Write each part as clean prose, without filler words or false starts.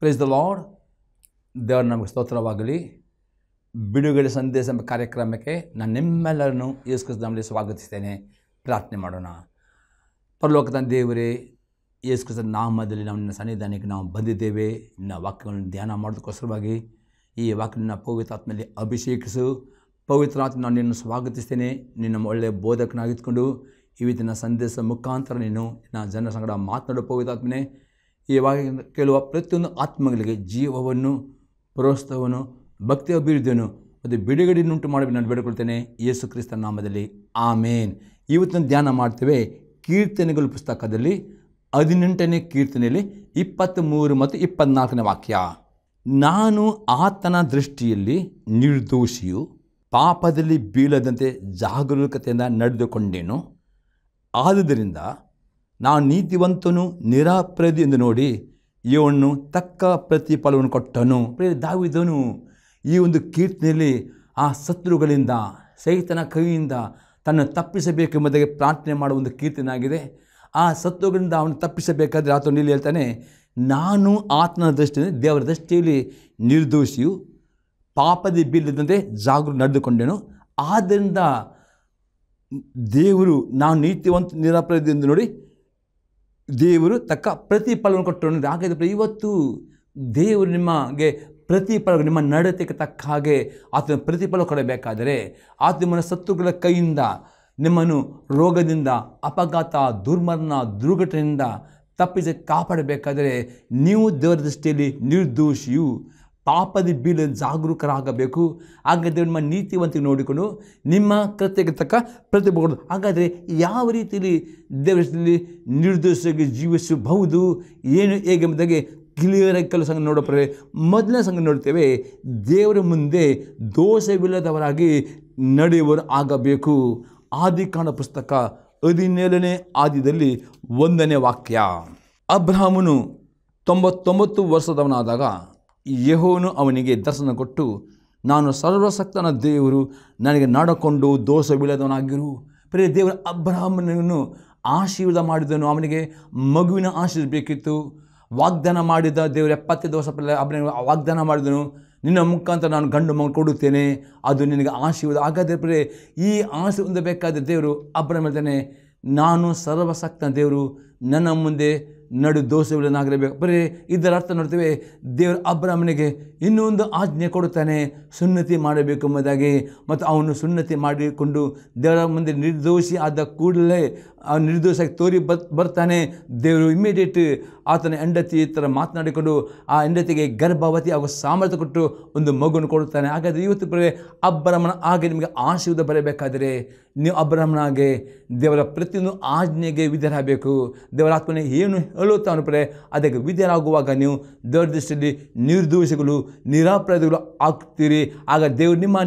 Price the lord. ದೇವರ ನಮಗೆ ಸ್ತೋತ್ರವಾಗಲಿ. ಬಿಡುಗಡೆ ಸಂದೇಶ ಎಂಬ ಕಾರ್ಯಕ್ರಮಕ್ಕೆ ನಾನು ನಿಮ್ಮೆಲ್ಲರನ್ನು ಯೇಸು ಕ್ರಿಸ್ತನ ನಾಮದಲ್ಲಿ ಸ್ವಾಗತಿಸ್ತೇನೆ. ಪ್ರಾರ್ಥನೆ ಮಾಡೋಣ. ಪರಲೋಕದ ದೇವರೇ, ಯೇಸು ಕ್ರಿಸ್ತನ ನಾಮದಲ್ಲಿ ನಾವು ನಿನ್ನ ಸನ್ನಿಧಾನಕ್ಕೆ ನಾವು ಬಂದಿದ್ದೇವೆ. ನಿನ್ನ ವಾಕ್ಯಗಳನ್ನು ಧ್ಯಾನ ಮಾಡೋದಕ್ಕೋಸ್ಕರವಾಗಿ ಈ ವಾಕ್ಯನ ಪವಿತ್ರಾತ್ಮದಲ್ಲಿ ಅಭಿಷೇಕಿಸು. ಪವಿತ್ರಾತ್ಮ ನಾನು ನಿನ್ನನ್ನು ಸ್ವಾಗತಿಸ್ತೇನೆ. ನಿನ್ನ ಒಳ್ಳೆಯ ಬೋಧಕನಾಗಿದ್ದುಕೊಂಡು ಇವತ್ತಿನ ಸಂದೇಶ ಮುಖಾಂತರ ನೀನು ನಿನ್ನ ಜನರ ಸಂಗಡ ಮಾತನಾಡೋ ಪವಿತ್ರಾತ್ಮನೇ, ಇವಾಗ ಕೇಳುವ ಪ್ರತಿಯೊಂದು ಆತ್ಮಗಳಿಗೆ ಜೀವವನ್ನು, ಪ್ರೋತ್ಸಾಹವನ್ನು, ಭಕ್ತಿ ಅಭಿವೃದ್ಧಿಯನ್ನು ಮತ್ತು ಬಿಡುಗಡೆಯನ್ನುಂಟು ಮಾಡಿ ನಾನು ಬೇಡಿಕೊಳ್ತೇನೆ ಯೇಸು ಕ್ರಿಸ್ತನ ನಾಮದಲ್ಲಿ, ಆಮೇನ್. ಇವತ್ತಿನ ಧ್ಯಾನ ಮಾಡ್ತೇವೆ ಕೀರ್ತನೆಗಳ ಪುಸ್ತಕದಲ್ಲಿ 18ನೇ ಕೀರ್ತನೆಯಲ್ಲಿ 23 ಮತ್ತು 24ನೇ ವಾಕ್ಯ. ನಾನು ಆತನ ದೃಷ್ಟಿಯಲ್ಲಿ ನಿರ್ದೋಷಿಯು, ಪಾಪದಲ್ಲಿ ಬೀಳದಂತೆ ಜಾಗರೂಕತೆಯಿಂದ ನಡೆದುಕೊಂಡೇನು. ಆದುದರಿಂದ ನಾನು ನೀತಿವಂತನು ನಿರಪರಾಧಿ ಎಂದು ನೋಡಿ ಇವನು ತಕ್ಕ ಪ್ರತಿಫಲವನ್ನು ಕೊಟ್ಟನು. ದಾವೀದನು ಈ ಒಂದು ಕೀರ್ತನೆಯಲ್ಲಿ ಆ ಶತ್ರುಗಳಿಂದ, ಸೈತನ ಕೈಯಿಂದ ತನ್ನ ತಪ್ಪಿಸಬೇಕೆಂಬುದಾಗಿ ಪ್ರಾರ್ಥನೆ ಮಾಡುವ ಒಂದು ಕೀರ್ತನೆ ಆಗಿದೆ. ಆ ಶತ್ರುಗಳಿಂದ ಅವನು ತಪ್ಪಿಸಬೇಕಾದ್ರೆ ಆತನು ಇಲ್ಲಿ ಹೇಳ್ತಾನೆ, ನಾನು ಆತನ ದೃಷ್ಟಿಯಲ್ಲಿ, ದೇವರ ದೃಷ್ಟಿಯಲ್ಲಿ ನಿರ್ದೋಷಿಯು, ಪಾಪದಿ ಬೀಳದಂತೆ ನಡೆದುಕೊಂಡೆನು. ಆದ್ದರಿಂದ ದೇವರು ನಾನು ನೀತಿವಂತ ನಿರಪರಾಧಿ ಎಂದು ನೋಡಿ ದೇವರು ತಕ್ಕ ಪ್ರತಿಫಲವನ್ನು ಕೊಟ್ಟರು. ಹಾಗಾದರೆ ಇವತ್ತು ದೇವರು ನಿಮಗೆ ಪ್ರತಿಫಲ, ನಿಮ್ಮ ನಡತೆಗೆ ತಕ್ಕ ಹಾಗೆ ಆತನ ಪ್ರತಿಫಲ ಕೊಡಬೇಕಾದರೆ, ಆತ ನಿಮ್ಮನ್ನು ಶತ್ರುಗಳ ಕೈಯಿಂದ, ನಿಮ್ಮನ್ನು ರೋಗದಿಂದ, ಅಪಘಾತ, ದುರ್ಮರಣ, ದುರ್ಘಟನೆಯಿಂದ ತಪ್ಪಿಸಿ ಕಾಪಾಡಬೇಕಾದರೆ ನೀವು ದೇವರ ದೃಷ್ಟಿಯಲ್ಲಿ ನಿರ್ದೋಷಿಯು, ಪಾಪದ ಬೀಳ ಜಾಗರೂಕರಾಗಬೇಕು. ಹಾಗಾದರೆ ನಿಮ್ಮ ನೀತಿವಂತಿಗೆ ನೋಡಿಕೊಂಡು ನಿಮ್ಮ ಕೃತ್ಯಕ್ಕೆ ತಕ್ಕ ಪ್ರತಿಫಲ ಕೊಡೋದು. ಹಾಗಾದರೆ ಯಾವ ರೀತಿಯಲ್ಲಿ ದೇವರಲ್ಲಿ ನಿರ್ದೋಷವಾಗಿ ಜೀವಿಸಬಹುದು, ಏನು ಹೇಗೆ ಎಂಬುದಾಗಿ ಕ್ಲಿಯರಾಗಿ ಕೆಲವು ಸಂಘ ನೋಡೋಪ್ರೆ. ಮೊದಲನೇ ಸಂಘ ನೋಡ್ತೇವೆ, ದೇವರ ಮುಂದೆ ದೋಷವಿಲ್ಲದವರಾಗಿ ನಡೆಯುವರು ಆಗಬೇಕು. ಆದಿಕಾಂಡ ಪುಸ್ತಕ 17ನೇ ಆದಿಯಲ್ಲಿ 1ನೇ ವಾಕ್ಯ. ಅಬ್ರಹಾಮನು 99 ವರ್ಷದವನಾದಾಗ ಯೆಹೋವನು ಅವನಿಗೆ ದರ್ಶನ ಕೊಟ್ಟು, ನಾನು ಸರ್ವಶಕ್ತನ ದೇವರು, ನನಗೆ ನಡಕೊಂಡು ದೋಷವಿಲ್ಲದವನಾಗಿರು. ಪ್ರಿಯ ದೇವರು ಅಬ್ರಹಾಮನನ್ನು ಆಶೀರ್ವಾದ ಮಾಡಿದನು. ಅವನಿಗೆ ಮಗುವಿನ ಆಶೀರ್ವಾದ ಬೇಕಿತ್ತು. ವಾಗ್ದಾನ ಮಾಡಿದ ದೇವರು 75 ವರ್ಷ ಅಬ್ರಹಾಮನಿಗೆ ವಾಗ್ದಾನ ಮಾಡಿದನು, ನಿನ್ನ ಮುಖಾಂತರ ನಾನು ಗಂಡು ಮಗು ಕೊಡುತ್ತೇನೆ, ಅದು ನಿನಗೆ ಆಶೀರ್ವಾದ. ಹಾಗಾದರೆ ಪ್ರಿಯ ಈ ಆಶೀರ್ವಾದ ಬೇಕಾದ ದೇವರು ಅಬ್ರಹಾಮ ಹೇಳ್ತಾನೆ, ನಾನು ಸರ್ವಶಕ್ತನ ದೇವರು, ನನ್ನ ಮುಂದೆ ನಡು ದೋಷವಿಲ್ಲನಾಗಿರಬೇಕು. ಬರೀ ಇದರ ಅರ್ಥ ನೋಡ್ತೇವೆ, ದೇವರು ಅಬ್ರಹಾಮನಿಗೆ ಇನ್ನೊಂದು ಆಜ್ಞೆ ಕೊಡುತ್ತಾನೆ, ಸುನ್ನತಿ ಮಾಡಬೇಕು ಎಂಬುದಾಗಿ. ಮತ್ತು ಅವನು ಸುನ್ನತಿ ಮಾಡಿಕೊಂಡು ದೇವರ ಮುಂದೆ ನಿರ್ದೋಷಿ ಆದ ಕೂಡಲೇ ಆ ನಿರ್ದೋಷಕ್ಕೆ ತೋರಿ ಬರ್ತಾನೆ. ದೇವರು ಇಮ್ಮಿಡಿಯೇಟ್ ಆತನ ಹೆಂಡತಿ ಥರ ಮಾತನಾಡಿಕೊಂಡು ಆ ಹೆಂಡತಿಗೆ ಗರ್ಭವತಿ ಹಾಗೂ ಸಾಮರ್ಥ್ಯ ಕೊಟ್ಟು ಒಂದು ಮಗುವನ್ನು ಕೊಡುತ್ತಾನೆ. ಹಾಗಾದರೆ ಇವತ್ತು ಬರೀ ಅಬ್ರಹಾಮನ ಹಾಗೆ ನಿಮಗೆ ಆಶೀರ್ವಾದ ಬರಬೇಕಾದರೆ ನೀವು ಅಬ್ರಹಾಮನ ಹಾಗೆ ದೇವರ ಪ್ರತಿಯೊಂದು ಆಜ್ಞೆಗೆ ವಿಧೇಯರಾಗಬೇಕು. ದೇವರ ಆತ್ಮನೇ ಏನು ಹೇಳುತ್ತಾನು ಪರೇ ಅದಕ್ಕೆ ವಿಧೇಯರಾಗುವಾಗ ನೀವು ದೇವರ ದೃಷ್ಟಿಯಲ್ಲಿ ನಿರ್ದೋಷಿಗಳು, ನಿರಪರಾಧಿಗಳು ಆಗ್ತೀರಿ. ಆಗ ದೇವರು ನಿಮ್ಮ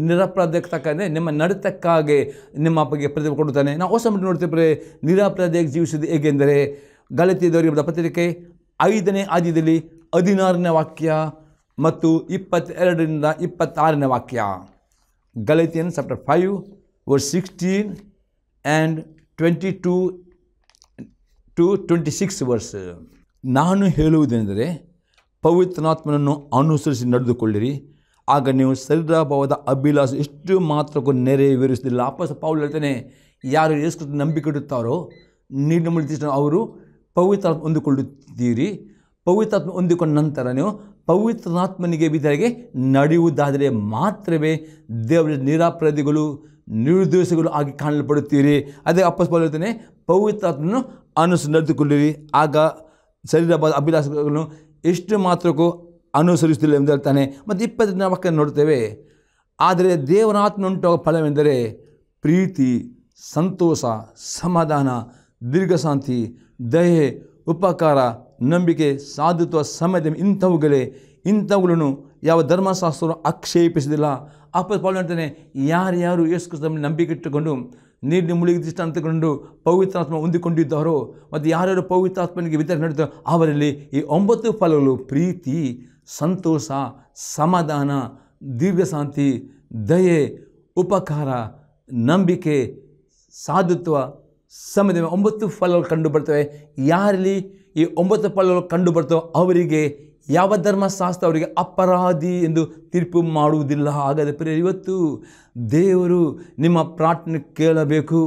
ನಿರಪರಾಧಕ್ಕೆ ತಕ್ಕಂತೆ ನಿಮ್ಮ ನಡತಕ್ಕಾಗಿ ನಿಮ್ಮ ಬಗ್ಗೆ ಪ್ರತಿಫಲ ಕೊಡುತ್ತಾನೆ. ನಾವು ಹೊಸ ಮಟ್ಟ ನೋಡ್ತೇವೆ, ನಿರಪರಾಧಿಯಾಗಿ ಜೀವಿಸುವುದು ಹೇಗೆಂದರೆ ಗಲಾತ್ಯದವರಿಗೆ ಪತ್ರಿಕೆ 5ನೇ ಆದಿಯಲ್ಲಿ 16ನೇ ವಾಕ್ಯ ಮತ್ತು 22ರಿಂದ 26ನೇ ವಾಕ್ಯ. ಗಲಾತ್ಯನ್ chapter 5 verse 16 and 22 to 26 verse. ನಾನು ಹೇಳುವುದೆಂದರೆ ಪವಿತ್ರಾತ್ಮನನ್ನು ಅನುಸರಿಸಿ ನಡೆದುಕೊಳ್ಳಿರಿ, ಆಗ ನೀವು ಶರೀರಭಾವದ ಅಭಿಲಾಷೆ ಎಷ್ಟು ಮಾತ್ರಕ್ಕೂ ನೆರವೇರಿಸುವುದಿಲ್ಲ. ಅಪೊಸ್ತಲ ಪೌಲನು ಹೇಳ್ತಾನೆ, ಯಾರು ಯೇಸು ಕ್ರಿಸ್ತನ ನಂಬಿಕೆ ಇಡುತ್ತಾರೋ ನೀರಿನ ಮುಳುಗಿದ ಅವರು ಪವಿತ್ರಾತ್ಮ ಹೊಂದಿಕೊಳ್ಳುತ್ತೀರಿ. ಪವಿತ್ರಾತ್ಮ ಹೊಂದಿಕೊಂಡ ನಂತರ ನೀವು ಪವಿತ್ರಾತ್ಮನಿಗೆ ವಿಧರಿಗೆ ನಡೆಯುವುದಾದರೆ ಮಾತ್ರವೇ ದೇವರ ನಿರಪರಾಧಿಗಳು, ನಿರ್ದೋಷಿಗಳು ಆಗಿ ಕಾಣಲ್ಪಡುತ್ತೀರಿ. ಅದೇ ಅಪೊಸ್ತಲ ಪೌಲನು ಹೇಳ್ತಾನೆ, ಪವಿತ್ರಾತ್ಮನನ್ನು ಅನುಸರಿಸಿ ನಡೆದುಕೊಳ್ಳಿರಿ, ಆಗ ಶರೀರಭಾವದ ಅಭಿಲಾಷೆಗಳನ್ನು ಎಷ್ಟು ಮಾತ್ರಕ್ಕೂ ಅನುಸರಿಸುತ್ತಿಲ್ಲ ಎಂದು ಹೇಳ್ತಾನೆ. ಮತ್ತು 20ನೇ ವಾಕ್ಯ ನೋಡ್ತೇವೆ, ಆದರೆ ದೇವರಾತ್ಮ ಉಂಟಾಗುವ ಫಲವೆಂದರೆ ಪ್ರೀತಿ, ಸಂತೋಷ, ಸಮಾಧಾನ, ದೀರ್ಘಶಾಂತಿ, ದಯೆ, ಉಪಕಾರ, ನಂಬಿಕೆ, ಸಾಧುತ್ವ, ಸಮಯ, ಇಂಥವುಗಳನ್ನು ಯಾವ ಧರ್ಮಶಾಸ್ತ್ರವು ಆಕ್ಷೇಪಿಸಿದಿಲ್ಲ. ಅಪೊಸ್ತಲ ಪೌಲನು ಹೇಳ್ತಾನೆ, ಯಾರ್ಯಾರು ಯೇಸು ಕ್ರಿಸ್ತನಲ್ಲಿ ನಂಬಿಕೆ ಇಟ್ಟುಕೊಂಡು ನೀರಿನ ಮುಳುಗಿದ ಅಂದುಕೊಂಡು ಪವಿತ್ರಾತ್ಮ ಹೊಂದಿಕೊಂಡಿದ್ದಾರೋ ಮತ್ತು ಯಾರ್ಯಾರು ಪವಿತ್ರಾತ್ಮನಿಗೆ ವಿತರಣೆ ನಡೆಯುತ್ತಾರೋ ಅವರಲ್ಲಿ ಈ 9 ಫಲಗಳು ಪ್ರೀತಿ, ಸಂತೋಷ, ಸಮಾಧಾನ, ದೀರ್ಘಶಾಂತಿ, ದಯೆ, ಉಪಕಾರ, ನಂಬಿಕೆ, ಸಾಧುತ್ವ, ಸಮಯದ 9 ಫಲಗಳು ಕಂಡು ಬರ್ತವೆ. ಯಾರಲ್ಲಿ ಈ 9 ಫಲಗಳು ಕಂಡು ಬರ್ತವೆ ಅವರಿಗೆ ಯಾವ ಧರ್ಮಶಾಸ್ತ್ರ ಅವರಿಗೆ ಅಪರಾಧಿ ಎಂದು ತೀರ್ಪು ಮಾಡುವುದಿಲ್ಲ. ಹಾಗಾದರೆ ಪ್ರಿಯರೇ, ಇವತ್ತು ದೇವರು ನಿಮ್ಮ ಪ್ರಾರ್ಥನೆ ಕೇಳಬೇಕು.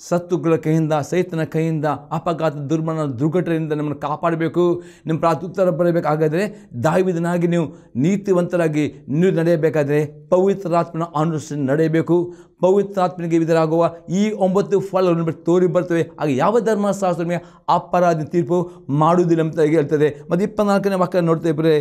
ಶತ್ರುಗಳ ಕೈಯಿಂದ, ಸೈತನ ಕೈಯಿಂದ, ಅಪಘಾತ, ದುರ್ಮರಣ, ದುರ್ಘಟನೆಯಿಂದ ನಮ್ಮನ್ನು ಕಾಪಾಡಬೇಕು. ನಿಮ್ಮ ಪ್ರಾರ್ಥನೆ ಉತ್ತರ ಬರಬೇಕು. ಹಾಗಾದರೆ ದಾವೀದನಾಗಿ ನೀವು ನೀತಿವಂತರಾಗಿ ನೀವು ನಡೆಯಬೇಕಾದರೆ ಪವಿತ್ರಾತ್ಮನ ಅನುಸರಿಸಿ ನಡೆಯಬೇಕು. ಪವಿತ್ರಾತ್ಮನಿಗೆ ವಿಧರಾಗುವ ಈ 9 ಫಲಗಳನ್ನು ತೋರಿ ಬರ್ತವೆ. ಆಗ ಯಾವ ಧರ್ಮಶಾಸ್ತ್ರ ನಿಮಗೆ ಅಪರಾಧಿ ತೀರ್ಪು ಮಾಡುವುದಿಲ್ಲ ಅಂತ ಹೇಳ್ತದೆ. ಮತ್ತು 24ನೇ ವಾಕ್ಯ ನೋಡ್ತೇವೆ,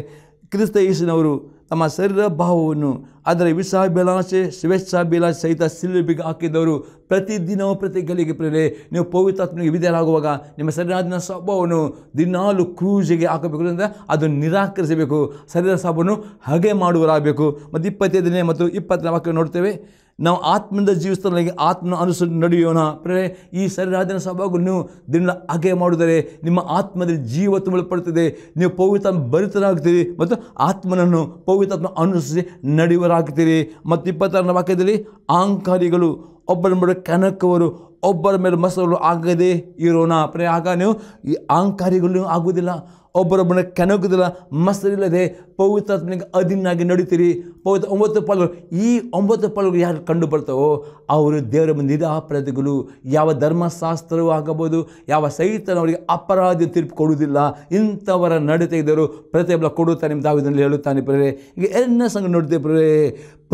ಕ್ರಿಸ್ತ ಯೇಸುವಿನವರು ತಮ್ಮ ಶರೀರ ಭಾವವನ್ನು ಅದರ ವಿಷಾಭಿಲಾಷೆ ಸ್ವೇಚ್ಛಾಭಿಲಾಷೆ ಸಹಿತ ಸಿಲುಬೆಗೆ ಹಾಕಿದವರು. ಪ್ರತಿದಿನವೂ ಪ್ರತಿ ಗಳಿಗೆ ಪ್ರೇರೆ ನೀವು ಪವಿತ್ರಾತ್ಮನಿಗೆ ವಿಧೇಯರಾಗುವಾಗ ನಿಮ್ಮ ಶರೀರಾದಿನ ಸ್ವಭಾವವನ್ನು ದಿನಾಲು ಕ್ರೂಜಿಗೆ ಹಾಕಬೇಕು. ಅಂದರೆ ಅದು ನಿರಾಕರಿಸಬೇಕು. ಶರೀರ ಸ್ವಭಾವವನ್ನು ಹಾಗೆ ಮಾಡುವರಾಗಬೇಕು. ಮತ್ತು 25ನೇ ಮತ್ತು 20ನೇ ವಾಕ್ಯ ನೋಡ್ತೇವೆ, ನಾವು ಆತ್ಮದಿಂದ ಜೀವಿಸ್ತಾನೆ ಆತ್ಮನ ಅನುಸರಿಸಿ ನಡೆಯೋಣ. ಪ್ರೇರೆ ಈ ಶರೀರಾದಿನ ಸ್ವಭಾವವನ್ನು ದಿನ ಹಾಗೆ ಮಾಡಿದರೆ ನಿಮ್ಮ ಆತ್ಮದಲ್ಲಿ ಜೀವ ತುಂಬಲ್ಪಡುತ್ತದೆ. ನೀವು ಪವಿತ್ರಾತ್ಮ ಭರಿತರಾಗ್ತೀರಿ ಮತ್ತು ಆತ್ಮನನ್ನು ಪವಿತ್ರಾತ್ಮ ಅನುಸರಿಸಿ ನಡೆಯುವರಾಗ್ತೀರಿ. ಮತ್ತು 26ನೇ ವಾಕ್ಯದಲ್ಲಿ ಅಹಂಕಾರಿಗಳು, ಒಬ್ಬರ ಮೇಲೆ ಕೆಣಕುವರು, ಒಬ್ಬರ ಮೇಲೆ ಮಸರು ಆಗದೆ ಇರೋಣ. ಪ್ರೇರೆ ಆಗ ನೀವು ಈ ಅಹಂಕಾರಿಗಳು ಆಗುವುದಿಲ್ಲ, ಒಬ್ಬರೊಬ್ಬನ ಕೆಣಕುವುದಿಲ್ಲ, ಮಸರಿಲ್ಲದೆ ಪವಿತ್ರಾತ್ಮನಿಗೆ ಅಧೀನಾಗಿ ನಡೀತೀರಿ. 9 ಫಲಗಳು, ಈ 9 ಫಲಗಳು ಯಾರು ಕಂಡು ಬರ್ತಾವೋ ಅವರು ದೇವರ ನಿರಾಪರಾಧಿಗಳು. ಯಾವ ಧರ್ಮಶಾಸ್ತ್ರವೂ ಆಗಬಹುದು, ಯಾವ ಸೈತನವರಿಗೆ ಅಪರಾಧಿ ತೀರ್ಪು ಕೊಡುವುದಿಲ್ಲ. ಇಂಥವರ ನಡತೆ ದೇವರು ಪ್ರತಿಫಲ ಕೊಡುತ್ತಾನೆ ನಿಮ್ಮ ದಾವೀದನಲ್ಲಿ ಹೇಳುತ್ತಾನೆ. ಪ್ರೇರೆ ಈಗ 2ನೇ ಸಂಘ ನೋಡ್ತೇವೆ, ಪ್ರೇರೆ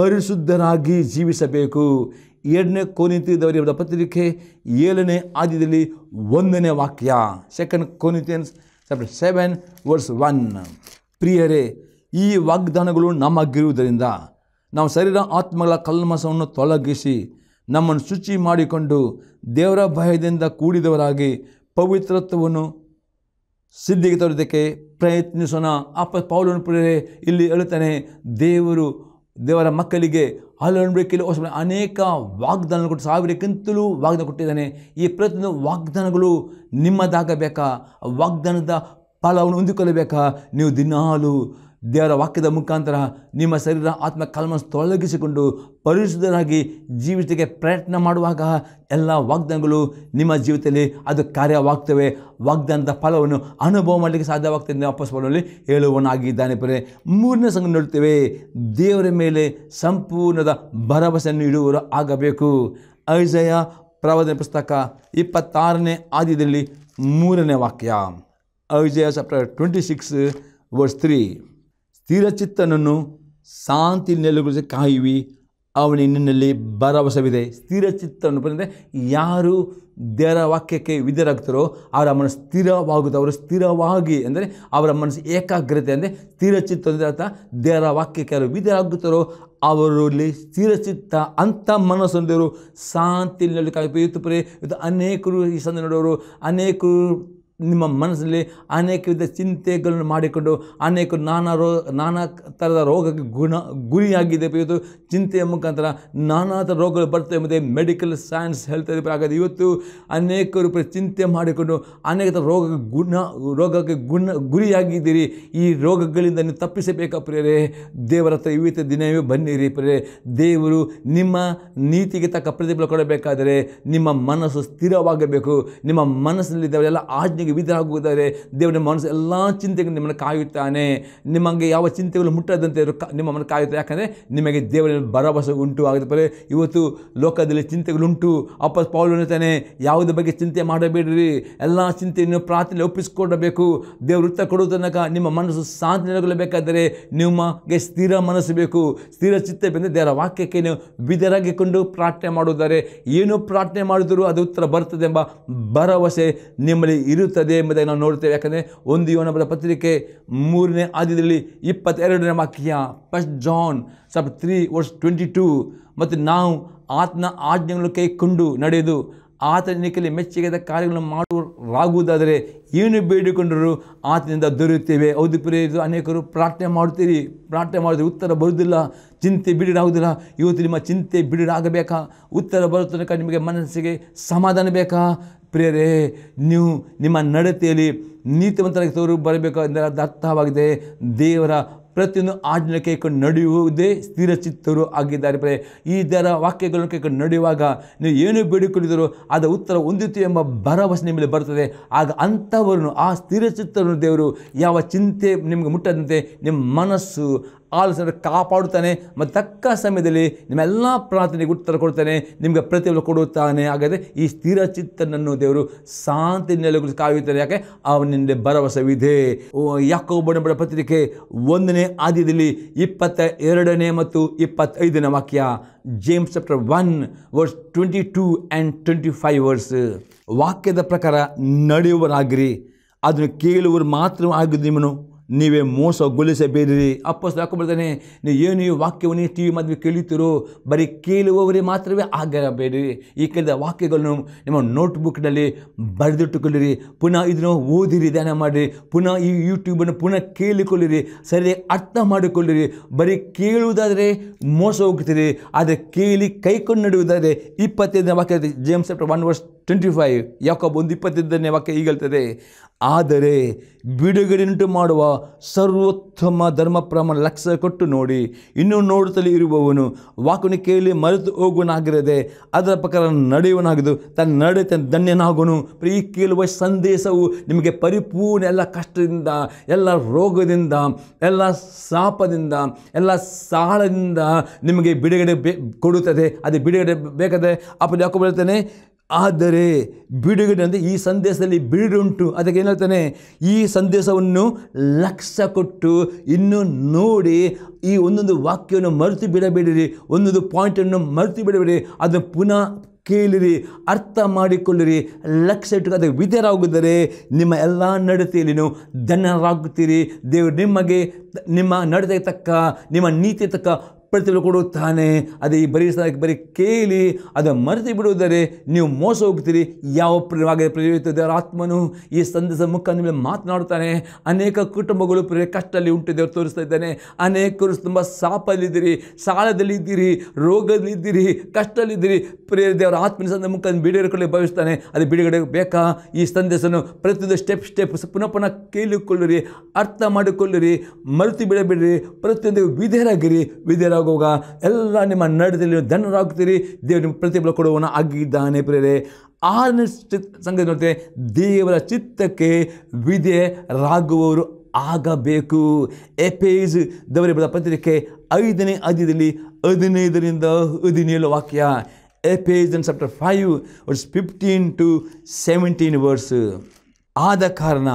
ಪರಿಶುದ್ಧರಾಗಿ ಜೀವಿಸಬೇಕು. 2ನೇ ಕೊರಿಂಥಿಯದವರ ಪತ್ರಿಕೆ 7ನೇ ಅಧ್ಯಾಯದಲ್ಲಿ 1ನೇ ವಾಕ್ಯ, 2 Corinthians chapter 7 verse 1. ಪ್ರಿಯರೇ, ಈ ವಾಗ್ದಾನಗಳು ನಮಗಿರುವುದರಿಂದ ನಾವು ಶರೀರ ಆತ್ಮಗಳ ಕಲ್ಮಸವನ್ನು ತೊಲಗಿಸಿ ನಮ್ಮನ್ನು ಶುಚಿ ಮಾಡಿಕೊಂಡು ದೇವರ ಭಯದಿಂದ ಕೂಡಿದವರಾಗಿ ಪವಿತ್ರತ್ವವನ್ನು ಸಿದ್ಧಿಗೆ ತರುವುದಕ್ಕೆ ಪ್ರಯತ್ನಿಸೋಣ. ಪೌಲನು ಪ್ರಿಯರೇ ಇಲ್ಲಿ ಹೇಳುತ್ತಾನೆ, ದೇವರ ಮಕ್ಕಳಿಗೆ ಹಲವು ಅನೇಕ ವಾಗ್ದಾನ ಕೊಟ್ಟು 1000ಕ್ಕಿಂತಲೂ ವಾಗ್ದಾನ ಕೊಟ್ಟಿದ್ದಾನೆ. ಈ ಪ್ರತಿಯೊಂದು ವಾಗ್ದಾನಗಳು ನಿಮ್ಮದಾಗಬೇಕಾ? ವಾಗ್ದಾನದ ಫಲವನ್ನು ಹೊಂದಿಕೊಳ್ಳಬೇಕಾ? ನೀವು ದಿನಾಲು ದೇವರ ವಾಕ್ಯದ ಮುಖಾಂತರ ನಿಮ್ಮ ಶರೀರ ಆತ್ಮ ಕಲ್ಮಶ ತೊಲಗಿಸಿಕೊಂಡು ಪರಿಶುದ್ಧರಾಗಿ ಜೀವಿತಕ್ಕೆ ಪ್ರಯತ್ನ ಮಾಡುವಾಗ ಎಲ್ಲ ವಾಗ್ದಾನಗಳು ನಿಮ್ಮ ಜೀವಿತದಲ್ಲಿ ಅದು ಕಾರ್ಯವಾಗ್ತವೆ. ವಾಗ್ದಾನದ ಫಲವನ್ನು ಅನುಭವ ಮಾಡಲಿಕ್ಕೆ ಸಾಧ್ಯವಾಗ್ತದೆ ಎಂದು ಅಪೊಸ್ತಲನು ಪೌಲನು ಹೇಳುವನಾಗಿದ್ದಾನೆ. ಪರೇ 3ನೇ ಸಂಗತಿ ನೋಡ್ತೇವೆ, ದೇವರ ಮೇಲೆ ಸಂಪೂರ್ಣದ ಭರವಸೆಯನ್ನು ಇಡುವವರು ಆಗಬೇಕು. ಐಸಾಯ ಪ್ರವಾದನೆ ಪುಸ್ತಕ 26ನೇ ಅಧ್ಯಾಯದಲ್ಲಿ 3ನೇ ವಾಕ್ಯ, ಐಸಾಯ ಚಾಪ್ಟರ್ 26 verse 3. ಸ್ಥಿರಚಿತ್ತನನ್ನು ಶಾಂತಿ ನೆಲೆಗೊಳಿಸಿ ಕಾಯುವಿ, ಅವನಿಗೆ ನಿನ್ನಲ್ಲಿ ಭರವಸವಿದೆ. ಸ್ಥಿರಚಿತ್ತವನ್ನು ಬಂದರೆ ಯಾರು ದೇವರ ವಾಕ್ಯಕ್ಕೆ ವಿಧೇಯರಾಗ್ತಾರೋ ಅವರ ಮನಸ್ಸು ಸ್ಥಿರವಾಗುತ್ತೆ. ಅವರು ಸ್ಥಿರವಾಗಿ ಅಂದರೆ ಅವರ ಮನಸ್ಸು ಏಕಾಗ್ರತೆ ಅಂದರೆ ಸ್ಥಿರಚಿತ್ತ ಅಂದರೆ ಅರ್ಥ ದೇವರ ವಾಕ್ಯಕ್ಕೆ ಯಾರು ವಿಧೇಯರಾಗುತ್ತಾರೋ ಅವರಲ್ಲಿ ಸ್ಥಿರಚಿತ್ತ ಅಂಥ ಮನಸ್ಸನ್ನು ದೇವರು ಶಾಂತಿ ನೆಲೆಗೊಳಿಸಿ ಇವತ್ತು ಅನೇಕರು ಈ ಸಂದರ್ಭ ನೋಡೋರು, ಅನೇಕರು ನಿಮ್ಮ ಮನಸ್ಸಲ್ಲಿ ಅನೇಕ ವಿಧ ಚಿಂತೆಗಳನ್ನು ಮಾಡಿಕೊಂಡು ಅನೇಕ ನಾನಾ ಥರದ ರೋಗಕ್ಕೆ ಗುರಿಯಾಗಿದೆ. ಇವತ್ತು ಚಿಂತೆಯ ಮುಖಾಂತರ ನಾನಾ ಥರ ರೋಗಗಳು ಬರ್ತವೆ ಮತ್ತು ಮೆಡಿಕಲ್ ಸೈನ್ಸ್ ಹೇಳ್ತಾ ಆಗೋದು. ಇವತ್ತು ಅನೇಕರು ಚಿಂತೆ ಮಾಡಿಕೊಂಡು ಅನೇಕ ಥರ ರೋಗಕ್ಕೆ ಗುರಿಯಾಗಿದ್ದೀರಿ. ಈ ರೋಗಗಳಿಂದ ನೀವು ತಪ್ಪಿಸಬೇಕಾ ಪ್ರಿಯರೇ? ದೇವರ ಹತ್ರ ಇವತ್ತು ದಿನವೇ ಬನ್ನಿರಿ ಪ್ರಿಯರೇ. ದೇವರು ನಿಮ್ಮ ನೀತಿಗೆ ತಕ್ಕ ಪ್ರತಿಫಲ ಕೊಡಬೇಕಾದರೆ ನಿಮ್ಮ ಮನಸ್ಸು ಸ್ಥಿರವಾಗಬೇಕು. ನಿಮ್ಮ ಮನಸ್ಸಿನಲ್ಲಿ ದೇವರೆಲ್ಲ ಆಜ್ಞೆಗೆ ವಿಧರಾಗುವುದಾದರೆ ದೇವರ ಮನಸ್ಸು ಎಲ್ಲ ಚಿಂತೆಗಳು ನಿಮ್ಮನ್ನು ಕಾಯುತ್ತಾನೆ. ನಿಮಗೆ ಯಾವ ಚಿಂತೆಗಳು ಮುಟ್ಟದಂತೆ ನಿಮ್ಮ ಮನಸ್ಸು ಕಾಯುತ್ತಾರೆ. ಯಾಕಂದರೆ ನಿಮಗೆ ದೇವರ ಭರವಸೆ ಉಂಟು ಆಗುತ್ತೆ. ಇವತ್ತು ಲೋಕದಲ್ಲಿ ಚಿಂತೆಗಳುಂಟು. ಅಪೊಸ್ತಲನಾದ ಪೌಲನು ಹೇಳ್ತಾನೆ, ಯಾವುದ್ರ ಬಗ್ಗೆ ಚಿಂತೆ ಮಾಡಬೇಡ್ರಿ, ಎಲ್ಲ ಚಿಂತೆಯನ್ನು ಪ್ರಾರ್ಥನೆ ಒಪ್ಪಿಸಿಕೊಡಬೇಕು. ದೇವರು ಉತ್ತರ ಕೊಡುವ ತನಕ ನಿಮ್ಮ ಮನಸ್ಸು ಶಾಂತಿ ನೆಲೆಗೊಳ್ಳಬೇಕಾದರೆ ನಿಮಗೆ ಸ್ಥಿರ ಮನಸ್ಸು ಬೇಕು. ಸ್ಥಿರ ಚಿತ್ತ ಬಂದರೆ ದೇವರ ವಾಕ್ಯಕ್ಕೆ ನೀವು ವಿಧರಾಗಿಕೊಂಡು ಪ್ರಾರ್ಥನೆ ಮಾಡುವುದಾದರೆ ಏನು ಪ್ರಾರ್ಥನೆ ಮಾಡಿದರೂ ಅದು ಉತ್ತರ ಬರ್ತದೆ ಎಂಬ ಭರವಸೆ ನಿಮ್ಮಲ್ಲಿ ಇರುತ್ತದೆ ಎಂಬುದಾಗಿ ನಾವು ನೋಡ್ತೇವೆ. ಯಾಕಂದರೆ 1 ಯೋಹನ ಪತ್ರಿಕೆ 3ನೇ ಅಧ್ಯಾಯದಲ್ಲಿ 22ನೇ ವಾಕ್ಯ, 1 John chapter 3 verse 22. ಮತ್ತು ನಾವು ಆತನ ಆಜ್ಞೆಗಳನ್ನು ಕೈಕೊಂಡು ನಡೆದು ಆತನಿಗೆ ಮೆಚ್ಚುಗೆದ ಕಾರ್ಯಗಳನ್ನು ಮಾಡುವರಾಗುವುದಾದರೆ ಏನು ಬೇಡಿಕೊಂಡರೂ ಆತನಿಂದ ದೊರೆಯುತ್ತೇವೆ. ಹೌದು ಪ್ರಿಯರೇ, ಅನೇಕರು ಪ್ರಾರ್ಥನೆ ಮಾಡ್ತೀರಿ, ಪ್ರಾರ್ಥನೆ ಮಾಡಿದ್ರೆ ಉತ್ತರ ಬರುವುದಿಲ್ಲ, ಚಿಂತೆ ಬಿಡುಗಡೆಯಾಗುವುದಿಲ್ಲ. ಇವತ್ತು ನಿಮ್ಮ ಚಿಂತೆ ಬಿಡುಗಡೆಯಾಗಬೇಕಾ? ಉತ್ತರ ಬರೋ ತನಕ ನಿಮಗೆ ಮನಸ್ಸಿಗೆ ಸಮಾಧಾನ ಬೇಕಾ? ಪ್ರಿಯರೇ, ನೀವು ನಿಮ್ಮ ನಡತೆಯಲ್ಲಿ ನೀತಿವಂತರಾಗಿ ಬರಬೇಕು ಅಂದರೆ ಅದು ಅರ್ಥವಾಗಿದೆ. ದೇವರ ಪ್ರತಿಯೊಂದು ಆಜ್ಞೆ ಕೈಕೊಂಡು ನಡೆಯುವುದೇ ಸ್ಥಿರಚಿತ್ತರು ಆಗಿದ್ದಾರೆ ಪ್ರೇ. ಇದರ ವಾಕ್ಯಗಳನ್ನು ಕೈಕೊಂಡು ನಡೆಯುವಾಗ ನೀವು ಏನು ಬೇಡಿಕೊಂಡಿದ್ದರೂ ಅದರ ಉತ್ತರ ಹೊಂದಿತು ಎಂಬ ಭರವಸೆ ನಿಮ್ಮಲ್ಲಿ ಬರ್ತದೆ. ಆಗ ಅಂಥವರನ್ನು, ಆ ಸ್ಥಿರಚಿತ್ತರನ್ನು ದೇವರು ಯಾವ ಚಿಂತೆ ನಿಮಗೆ ಮುಟ್ಟದಂತೆ ನಿಮ್ಮ ಮನಸ್ಸು ಆಲೋಚನೆ ಕಾಪಾಡುತ್ತಾನೆ ಮತ್ತು ತಕ್ಕ ಸಮಯದಲ್ಲಿ ನಿಮ್ಮೆಲ್ಲ ಪ್ರಾರ್ಥನೆಗೆ ಉತ್ತರ ಕೊಡ್ತಾನೆ, ನಿಮಗೆ ಪ್ರತಿಫಲ ಕೊಡುತ್ತಾನೆ. ಹಾಗಾದರೆ ಈ ಸ್ಥಿರ ಚಿತ್ತನನ್ನು ದೇವರು ಶಾಂತಿ ನೆಲೆಗೊಳಿಸಿ ಕಾಯುತ್ತಾನೆ. ಯಾಕೆ? ಅವನಿಂದ ಭರವಸವಿದೆ. ಯಾಕೋಬನ ಬರೆದ ಪತ್ರಿಕೆ 1ನೇ ಅಧ್ಯಾಯದಲ್ಲಿ 22ನೇ ಮತ್ತು 25ನೇ ವಾಕ್ಯ, James chapter 1 verse 22 and 25 verse. ವಾಕ್ಯದ ಪ್ರಕಾರ ನಡೆಯುವರಾಗಿರಿ, ಅದನ್ನು ಕೇಳುವರು ಮಾತ್ರ ಆಗಿದ್ದು ನಿಮ್ಮನ್ನು ನೀವೇ ಮೋಸಗೊಳಿಸಬೇಡಿರಿ. ಅಪ್ಪಸ್ತಲ ಯಾಕೋ ಬರ್ತಾನೆ, ನೀವು ಏನು ಈ ವಾಕ್ಯವನ್ನು ಟಿ ವಿ ಮದುವೆ ಕೇಳುತ್ತೀರೋ ಬರೀ ಕೇಳುವವರೇ ಮಾತ್ರವೇ ಆಗಬೇಡಿರಿ. ಈ ಕೇಳಿದ ವಾಕ್ಯಗಳನ್ನು ನಿಮ್ಮ ನೋಟ್ಬುಕ್ನಲ್ಲಿ ಬರೆದಿಟ್ಟುಕೊಳ್ಳಿರಿ, ಪುನಃ ಇದನ್ನು ಓದಿರಿ, ಧ್ಯಾನ ಮಾಡಿರಿ, ಪುನಃ ಈ ಯೂಟ್ಯೂಬನ್ನು ಪುನಃ ಕೇಳಿಕೊಳ್ಳಿರಿ, ಸರಿಯಾಗಿ ಅರ್ಥ ಮಾಡಿಕೊಳ್ಳಿರಿ. ಬರೀ ಕೇಳುವುದಾದರೆ ಮೋಸ ಹೋಗ್ತೀರಿ, ಆದರೆ ಕೇಳಿ ಕೈಕೊಂಡು ನಡೆಯುವುದಾದರೆ 25ನೇ ವಾಕ್ಯ ಜೇಮ್ಸ್ ಚಾಪ್ಟರ್ 1 ವರ್ಸ್ 25, ಯಾಕೋಬ 1:25ನೇ ವಾಕ್ಯ ಹೀಗೆ ಹೇಳ್ತದೆ, ಆದರೆ ಬಿಡುಗಡೆಯುಂಟು ಮಾಡುವ ಸರ್ವೋತ್ತಮ ಧರ್ಮ ಪ್ರಮಾಣ ಲಕ್ಷ್ಯ ಕೊಟ್ಟು ನೋಡಿ, ಇನ್ನೂ ನೋಡುತ್ತಲೇ ಇರುವವನು ವಾಕ್ಯವನ್ನು ಕೇಳಿ ಮರೆತು ಹೋಗುವನಾಗಿರದೆ ಅದರ ಪ್ರಕಾರ ನಡೆಯುವನಾಗಿದ್ದು ತನ್ನ ನಡತೆ ಧನ್ಯನಾಗುವನು. ಈ ಕೇಳುವ ಸಂದೇಶವು ನಿಮಗೆ ಪರಿಪೂರ್ಣ ಎಲ್ಲ ಕಷ್ಟದಿಂದ, ಎಲ್ಲ ರೋಗದಿಂದ, ಎಲ್ಲ ಶಾಪದಿಂದ, ಎಲ್ಲ ಸಾಲದಿಂದ ನಿಮಗೆ ಬಿಡುಗಡೆ ಕೊಡುತ್ತದೆ. ಅದು ಬಿಡುಗಡೆ ಬೇಕಾದರೆ ಅಪ್ಪ ಯಾಕೋ ಹೇಳ್ತಾನೆ, ಆದರೆ ಬಿಡುಗಡೆ ಅಂದರೆ ಈ ಸಂದೇಶದಲ್ಲಿ ಬಿಡುಗಡೆ ಉಂಟು. ಅದಕ್ಕೆ ಏನು ಹೇಳ್ತಾನೆ, ಈ ಸಂದೇಶವನ್ನು ಲಕ್ಷ್ಯ ಕೊಟ್ಟು ಇನ್ನೂ ನೋಡಿ, ಈ ಒಂದೊಂದು ವಾಕ್ಯವನ್ನು ಮರೆತು ಬಿಡಬೇಡಿರಿ, ಒಂದೊಂದು ಪಾಯಿಂಟನ್ನು ಮರೆತು ಬಿಡಬೇಡಿ, ಅದನ್ನು ಪುನಃ ಕೇಳಿರಿ, ಅರ್ಥ ಮಾಡಿಕೊಳ್ಳಿರಿ, ಲಕ್ಷ್ಯ ಇಟ್ಟು ಅದಕ್ಕೆ ವಿಧೇಯರಾಗಿದ್ದರೆ ನಿಮ್ಮ ಎಲ್ಲ ನಡತೆಯಲ್ಲಿನೂ ಧನ್ಯರಾಗುತ್ತೀರಿ. ದೇವರು ನಿಮಗೆ ನಿಮ್ಮ ನಡತೆಗೆ ತಕ್ಕ, ನಿಮ್ಮ ನೀತಿ ತಕ್ಕ ಪ್ರತಿಫಲ ಕೊಡುತ್ತಾನೆ. ಅದೇ ಈ ಬರೀ ಕೇಳಿ ಅದನ್ನು ಮರೆತು ಬಿಡುವುದರೆ ನೀವು ಮೋಸ ಹೋಗ್ತೀರಿ. ಯಾವ ದೇವರ ಆತ್ಮನು ಈ ಸಂದೇಶ ಮುಖ ಮೇಲೆ ಮಾತನಾಡುತ್ತಾನೆ. ಅನೇಕ ಕುಟುಂಬಗಳು ಕಷ್ಟದಲ್ಲಿ ಉಂಟು ದೇವರು ತೋರಿಸ್ತಾ ಇದ್ದಾನೆ. ಅನೇಕರು ತುಂಬ ಸಾಪಲ್ಲಿದ್ದೀರಿ, ಸಾಲದಲ್ಲಿದ್ದೀರಿ, ರೋಗದಲ್ಲಿದ್ದೀರಿ, ಕಷ್ಟದಲ್ಲಿದ್ದೀರಿ. ದೇವರ ಆತ್ಮನ ಸಂದೇಶ ಮುಖ ಬಿಡುಗಡೆ ಭಾವಿಸ್ತಾನೆ. ಅದು ಬಿಡುಗಡೆ ಬೇಕಾ? ಈ ಸಂದೇಶವನ್ನು ಪ್ರತಿಯೊಂದು ಸ್ಟೆಪ್ ಪುನಃ ಕೇಳಿಕೊಳ್ಳಿರಿ, ಅರ್ಥ ಮಾಡಿಕೊಳ್ಳಿರಿ, ಮರೆತು ಬಿಡಬೇಡಿರಿ, ಪ್ರತಿಯೊಂದು ವಿಧೇಯರಾಗುವಾಗ ಎಲ್ಲ ನಿಮ್ಮ ನಡತೆಯಲ್ಲಿ ಧನ್ಯರಾಗುತ್ತೀರಿ. ದೇವರು ನಿಮ್ಮ ಪ್ರತಿಫಲ ಕೊಡುವವನು ಆಗಿದ್ದಾನೆ. ಪ್ರೇರೆ 6ನೇ ಸಂಗತಿ ನೋಡ್ತೇವೆ, ದೇವರ ಚಿತ್ತಕ್ಕೆ ವಿಧೇಯರಾಗುವವರು ಆಗಬೇಕು. ಎಫೆಸ ದವರ ಪತ್ರಿಕೆ 5ನೇ ಅಧ್ಯಾಯದಲ್ಲಿ 15ರಿಂದ 17 ವಾಕ್ಯ. ಎಫೆಸನ್ ಚಾಪ್ಟರ್ 5 ವರ್ಸ್ 15 to 17 ವರ್ಸ್. ಆದ ಕಾರಣ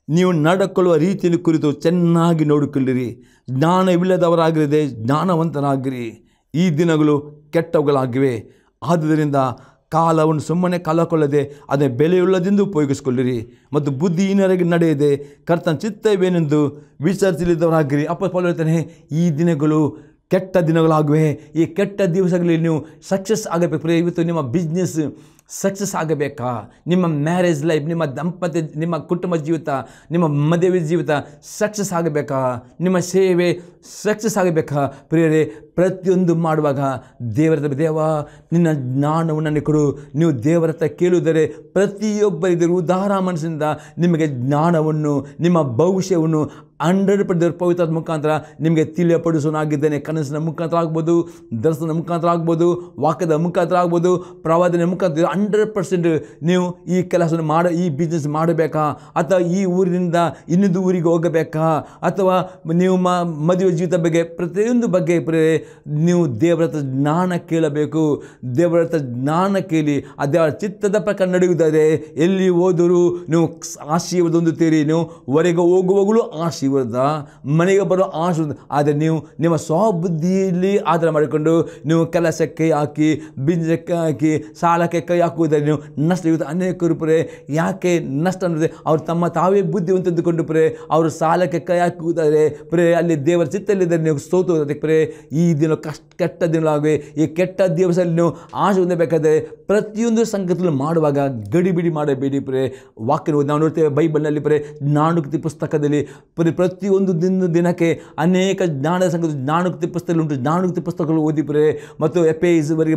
ನೀವು ನಡ್ಕೊಳ್ಳುವ ರೀತಿಯನ್ನು ಕುರಿತು ಚೆನ್ನಾಗಿ ನೋಡಿಕೊಳ್ಳಿರಿ, ಜ್ಞಾನವಿಲ್ಲದವರಾಗಿರದೆ ಜ್ಞಾನವಂತರಾಗಿರಿ. ಈ ದಿನಗಳು ಕೆಟ್ಟವುಗಳಾಗಿವೆ, ಆದುದರಿಂದ ಕಾಲವನ್ನು ಸುಮ್ಮನೆ ಕಳಕೊಳ್ಳದೆ ಅದನ್ನು ಬೆಲೆಯುಳ್ಳದೆಂದು ಉಪಯೋಗಿಸಿಕೊಳ್ಳಿರಿ ಮತ್ತು ಬುದ್ಧಿಹೀನರಾಗಿ ನಡೆಯದೆ ಕರ್ತನ ಚಿತ್ತವೇನೆಂದು ವಿಚಾರಿಸಲಿದ್ದವರಾಗಿರಿ. ಪೌಲ ಹೇಳ್ತಾನೆ, ಈ ದಿನಗಳು ಕೆಟ್ಟ ದಿನಗಳಾಗಿವೆ. ಈ ಕೆಟ್ಟ ದಿವಸಗಳಲ್ಲಿ ನೀವು ಸಕ್ಸಸ್ ಆಗಬೇಕು. ಇವತ್ತು ನಿಮ್ಮ ಬಿಸ್ನೆಸ್ ಸಕ್ಸಸ್ ಆಗಬೇಕಾ, ನಿಮ್ಮ ಮ್ಯಾರೇಜ್ ಲೈಫ್, ನಿಮ್ಮ ದಾಂಪತ್ಯ, ನಿಮ್ಮ ಕುಟುಂಬ ಜೀವಿತ, ನಿಮ್ಮ ಮದುವೆ ಜೀವಿತ ಸಕ್ಸಸ್ ಆಗಬೇಕಾ, ನಿಮ್ಮ ಸೇವೆ ಸಕ್ಸಸ್ ಆಗಬೇಕಾ? ಪ್ರಿಯರೇ, ಪ್ರತಿಯೊಂದು ಮಾಡುವಾಗ ದೇವ ನಿನ್ನ ಜ್ಞಾನವನ್ನು ನನಗೆ ಕೊಡು. ನೀವು ದೇವರ ಹತ್ರ ಕೇಳುವುದರೆ ಪ್ರತಿಯೊಬ್ಬರಿದ್ದರೂ ಉದಾರ ಮನಸ್ಸಿನಿಂದ ನಿಮಗೆ ಜ್ಞಾನವನ್ನು, ನಿಮ್ಮ ಭವಿಷ್ಯವನ್ನು 100% ಪವಿತ್ರ ಮುಖಾಂತರ ನಿಮಗೆ ತಿಳಿಯಪಡಿಸೋನಾಗಿದ್ದೇನೆ. ಕನಸಿನ ಮುಖಾಂತರ ಆಗ್ಬೋದು, ದರ್ಶನ ಮುಖಾಂತರ ಆಗ್ಬೋದು, ವಾಕ್ಯದ ಮುಖಾಂತರ ಆಗ್ಬೋದು, ಪ್ರವಾದನೆ ಮುಖಾಂತರ 100% ನೀವು ಈ ಕೆಲಸವನ್ನು ಈ ಬಿಸ್ನೆಸ್ ಮಾಡಬೇಕಾ, ಅಥವಾ ಈ ಊರಿನಿಂದ ಇನ್ನೊಂದು ಊರಿಗೆ ಹೋಗಬೇಕಾ, ಅಥವಾ ನೀವು ಮದುವೆ ಜೀವಿತ ಬಗ್ಗೆ ಪ್ರತಿಯೊಂದು ಬಗ್ಗೆ ನೀವು ದೇವರ ಹತ್ರ ಜ್ಞಾನ ಕೇಳಬೇಕು. ದೇವರ ಹತ್ರ ಜ್ಞಾನ ಕೇಳಿ ಆ ದೇವರ ಚಿತ್ತದ ಪ್ರಕಾರ ನಡೆಯುವುದಾದರೆ ಎಲ್ಲಿ ಹೋದರೂ ನೀವು ಆಶೀರ್ವಾದ ಹೊಂದುತ್ತೀರಿ. ನೀವು ಹೊರಗೆ ಹೋಗುವಾಗಲೂ ಆಶೀರ್ವಾದ, ಮನೆಗೆ ಬರೋ ಆಶೀರ್ವಾದ. ಆದರೆ ನೀವು ನಿಮ್ಮ ಸ್ವಬುದ್ಧಿಯಲ್ಲಿ ಆಧಾರ ಮಾಡಿಕೊಂಡು ನೀವು ಕೆಲಸಕ್ಕೆ ಹಾಕಿ, ಬಿಸ್ನೆಸ್ಗೆ ಹಾಕಿ, ಸಾಲಕ್ಕೆ ಕೈ ಹಾಕುವುದಾದರೆ ನೀವು ನಷ್ಟ ಇರುತ್ತೆ. ಅನೇಕರು ಯಾಕೆ ನಷ್ಟ ಅಂದರೆ ಅವರು ತಾವೇ ಬುದ್ಧಿವಂತ ತೆಗೆದುಕೊಂಡು ಅವರು ಸಾಲಕ್ಕೆ ಕೈ ಹಾಕುವುದಾದರೆ ಅಲ್ಲಿ ದೇವರ ಚಿತ್ತಲ್ಲಿದ್ದರೆ ನೀವು ಸೋತು ಅದಕ್ಕೆ ಈ ದಿನ ಕೆಟ್ಟ ದಿನಗಳಾಗಿವೆ. ಈ ಕೆಟ್ಟ ದಿವಸದಲ್ಲಿ ನೀವು ಆಶೆ ಹೊಂದಬೇಕಾದರೆ ಪ್ರತಿಯೊಂದು ಸಂಗತಿಗಳನ್ನು ಮಾಡುವಾಗ ಗಡಿಬಿಡಿ ಮಾಡಬೇಡಿ. ವಾಕ್ಯ ನಾವು ನೋಡ್ತೇವೆ ಬೈಬಲ್ನಲ್ಲಿ ಜ್ಞಾನೋಕ್ತಿ ಪುಸ್ತಕದಲ್ಲಿ ಪ್ರತಿಯೊಂದು ದಿನಕ್ಕೆ ಅನೇಕ ಜ್ಞಾನದ ಸಂಗತಿ ಜ್ಞಾನೋಕ್ತಿ ಪುಸ್ತಕಗಳುಂಟು. ಜ್ಞಾನೋಕ್ತಿ ಪುಸ್ತಕಗಳು ಓದಿ ಪ್ರಿಯರೇ, ಮತ್ತು ಎಫೆಸವರೆಗೆ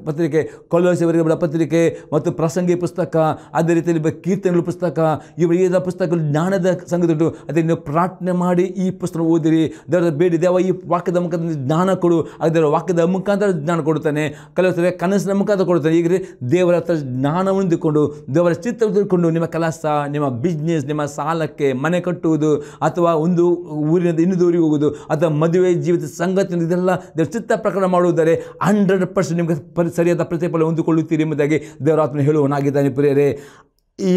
ಪತ್ರಿಕೆ, ಕೊಲೋಸೆಯವರೆಗೆ ಬರೆದ ಪತ್ರಿಕೆ, ಮತ್ತು ಪ್ರಸಂಗಿ ಪುಸ್ತಕ, ಅದೇ ರೀತಿಯಲ್ಲಿ ಕೀರ್ತನೆಗಳ ಪುಸ್ತಕ, ಇವು ಎಲ್ಲ ಪುಸ್ತಕಗಳು ಜ್ಞಾನದ ಸಂಗತಿ ಉಂಟು. ಅದಕ್ಕೆ ನೀವು ಪ್ರಾರ್ಥನೆ ಮಾಡಿ ಈ ಪುಸ್ತಕ ಓದಿರಿ. ದೇವರ ಬೇಡಿ, ದೇವ ಈ ವಾಕ್ಯದ ಮುಖಾಂತರ ಜ್ಞಾನ ಕೊಡು. ಅದರ ವಾಕ್ಯದ ಮುಖಾಂತರ ಜ್ಞಾನ ಕೊಡುತ್ತಾನೆ, ಕೆಲವು ಸಲ ಕನಸಿನ ಮುಖಾಂತರ ಕೊಡುತ್ತಾನೆ. ಈಗ ದೇವರ ಹತ್ರ ಜ್ಞಾನವನ್ನು ಹೊಂದಿಕೊಂಡು, ದೇವರ ಚಿತ್ತ ತಿಳ್ಕೊಂಡು ನಿಮ್ಮ ಕೆಲಸ, ನಿಮ್ಮ ಬಿಸ್ನೆಸ್, ನಿಮ್ಮ ಸಾಲಕ್ಕೆ, ಮನೆ ಕಟ್ಟುವುದು, ಅಥವಾ ಒಂದು ಊರಿನಿಂದ ಇನ್ನೊಂದು ಊರಿಗೆ ಹೋಗುವುದು, ಅಥವಾ ಮದುವೆ ಜೀವಿತ ಸಂಗತಿ, ಇದೆಲ್ಲ ದೇವರ ಚಿತ್ತ ಪ್ರಕರಣ ಮಾಡುವುದರೆ 100% ನಿಮಗೆ ಸರಿಯಾದ ಪ್ರತಿಫಲ ಹೊಂದಿಕೊಳ್ಳುತ್ತೀರಿ ಎಂಬುದಾಗಿ ದೇವರ ಆತ್ಮನು ಹೇಳುವನಾಗಿದ್ದಾನೆ. ಪ್ರಿಯರೇ,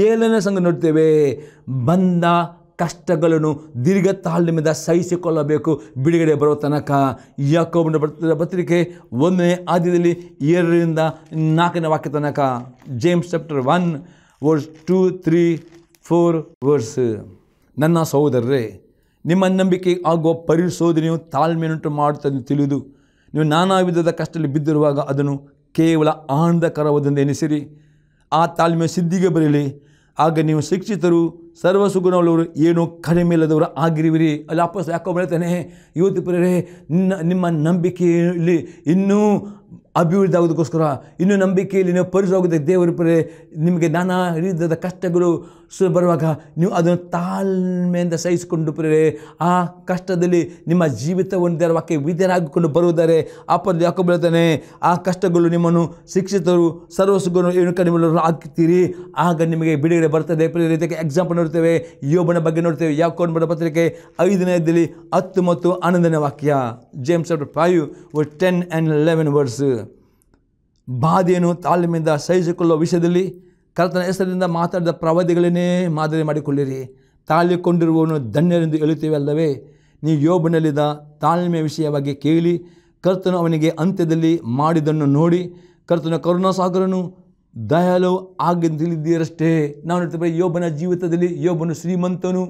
7ನೇ ಸಂಘ ನೋಡ್ತೇವೆ, ಬಂದ ಕಷ್ಟಗಳನ್ನು ದೀರ್ಘ ತಾಳ್ಮೆಯಿಂದ ಸಹಿಸಿಕೊಳ್ಳಬೇಕು ಬಿಡುಗಡೆ ಬರುವ ತನಕ. ಯಾಕೋಬನ ಪತ್ರಿಕೆ 1ನೇ ಅಧ್ಯಾಯದಲ್ಲಿ 2ರಿಂದ 4ನೇ ವಾಕ್ಯ ತನಕ. James chapter 1 verse 2, 3, 4 verse. ನನ್ನ ಸಹೋದರರೇ, ನಿಮ್ಮ ನಂಬಿಕೆ ಆಗುವ ಪರಿಶೋಧನೆಯು ತಾಳ್ಮೆಯನ್ನುಂಟು ಮಾಡುತ್ತದೆ ತಿಳಿದು ನೀವು ನಾನಾ ವಿಧದ ಕಷ್ಟದಲ್ಲಿ ಬಿದ್ದಿರುವಾಗ ಅದನ್ನು ಕೇವಲ ಆನಂದಕರವಾದಂತೆ ಎನಿಸಿರಿ. ಆ ತಾಳ್ಮೆ ಸಿದ್ಧಿಗೆ ಬರಲಿ, ಆಗ ನೀವು ಶಿಕ್ಷಿತರು, ಸರ್ವಸುಗುಣವುಳ್ಳವರು, ಏನೂ ಕಡಿಮೆ ಇಲ್ಲದವರು ಆಗಿರುವಿರಿ. ಅಲ್ಲಿ ಅಪೊಸ್ತಲ ಯಾಕೋಬ ಹೇಳ್ತಾನೆ, ಇವತ್ತು ಪ್ರಿಯರೇ, ನಿಮ್ಮ ನಂಬಿಕೆಯಲ್ಲಿ ಇನ್ನೂ ಅಭಿವೃದ್ಧಿ ಆಗೋದಕ್ಕೋಸ್ಕರ, ಇನ್ನೂ ನಂಬಿಕೆಯಲ್ಲಿ ನೀವು ಪರಿಶೋಧನೆ ದೇವರು ಪ್ರಿಯರೇ, ನಿಮಗೆ ನಾನಾ ರೀತಿಯಾದ ಕಷ್ಟಗಳು ಬರುವಾಗ ನೀವು ಅದನ್ನು ತಾಳ್ಮೆಯಿಂದ ಸಹಿಸಿಕೊಂಡು ಪ್ರಿಯರೇ, ಆ ಕಷ್ಟದಲ್ಲಿ ನಿಮ್ಮ ಜೀವಿತವನ್ನು ದೇವರ ವಾಕ್ಯ ವಿಧೇಯರಾಗಿಕೊಂಡು ಬರುವುದಾರೆ. ಅಪೊಸ್ತಲ ಯಾಕೋಬ ಹೇಳ್ತಾನೆ, ಆ ಕಷ್ಟಗಳು ನಿಮ್ಮನ್ನು ಶಿಕ್ಷಿತರು, ಸರ್ವಸುಗುಣ, ಏನು ಕಡಿಮೆ ಆಗ್ತೀರಿ, ಆಗ ನಿಮಗೆ ಬಿಡುಗಡೆ ಬರ್ತದೆ. ಪ್ರಿಯರೇ, ಇದಕ್ಕೆ ಎಕ್ಸಾಂಪಲ್ ನೋಡ್ತೇವೆ, ಯೋಬನ ಬಗ್ಗೆ ನೋಡ್ತೇವೆ. ಯಾಕೋಬನ ಬರೆದ ಪತ್ರಿಕೆ 5ನೇ ಅಧ್ಯಾಯದಲ್ಲಿ 10 ಮತ್ತು 11ನೇ ವಾಕ್ಯ. James chapter 5 verse 10 and 11 verse. ಬಾಧೆಯನ್ನು ತಾಳ್ಮೆಯಿಂದ ಸಹಿಸಿಕೊಳ್ಳುವ ವಿಷಯದಲ್ಲಿ ಕರ್ತನ ಹೆಸರಿನಿಂದ ಮಾತಾಡಿದ ಪ್ರವಾದಿಗಳನ್ನೇ ಮಾದರಿ ಮಾಡಿಕೊಳ್ಳಿರಿ. ತಾಳಿಕೊಂಡಿರುವವನು ಧನ್ಯರೆಂದು ಹೇಳುತ್ತೇವೆ ಅಲ್ಲವೇ? ನೀವು ಯೋಬನಲ್ಲಿದ್ದ ತಾಳ್ಮೆಯ ವಿಷಯವಾಗಿ ಕೇಳಿ, ಕರ್ತನು ಅವನಿಗೆ ಅಂತ್ಯದಲ್ಲಿ ಮಾಡಿದ್ದನ್ನು ನೋಡಿ, ಕರ್ತನ ಕರುಣಾಸಾಗರನು ದಯಾಳು ಆಗಿ ತಿಳಿದಿರಷ್ಟೇ. ನಾವು ನೋಡ್ತೇವೆ, ಯೋಬನ ಜೀವಿತದಲ್ಲಿ ಯೋಬನು ಶ್ರೀಮಂತನು,